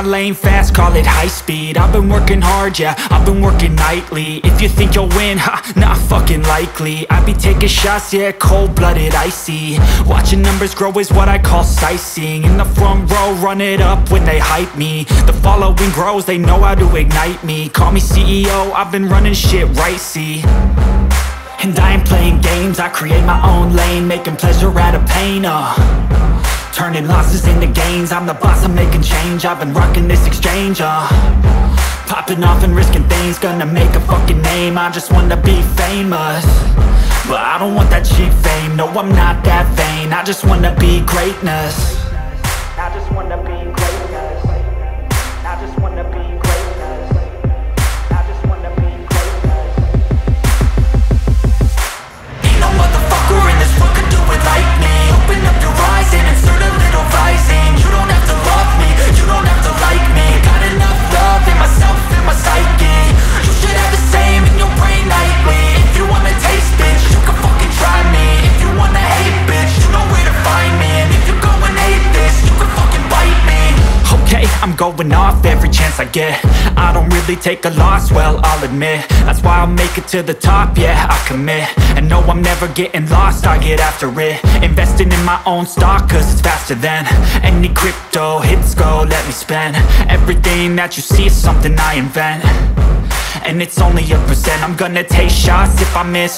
my lane fast, call it high speed. I've been working hard, yeah, I've been working nightly. If you think you'll win, ha, not fucking likely. I be taking shots, yeah, cold-blooded, icy. Watching numbers grow is what I call sightseeing. In the front row, run it up when they hype me. The following grows, they know how to ignite me. Call me CEO, I've been running shit right, see. And I ain't playing games, I create my own lane, making pleasure out of pain, turning losses into gains. I'm the boss, I'm making change. I've been rocking this exchange, popping off and risking things. Gonna make a fucking name, I just wanna be famous. But I don't want that cheap fame, no, I'm not that vain. I just wanna be greatness. I just wanna be greatness. I just wanna be greatness. I just wanna be greatness. Ain't no motherfucker in this world could do it like me. Open up your eyes and insert a little rising. You don't have to love me, you don't have to like me. Got enough love in myself and my psyche. You should have the same in your brain nightly. If you wanna taste, bitch, you can fucking try me. If you wanna hate, bitch, you know where to find me. And if you go and hate this, you can fucking bite me. Okay, I'm going off every chance I get. I don't really take a loss, well, I'll admit. That's why I'll make it to the top, yeah, I commit. And no, I'm never getting lost, I get after it. Investing in my own stock, cause it's faster than any crypto hits go, let me spend. Everything that you see is something I invent. And it's only a percent, I'm gonna take shots if I miss.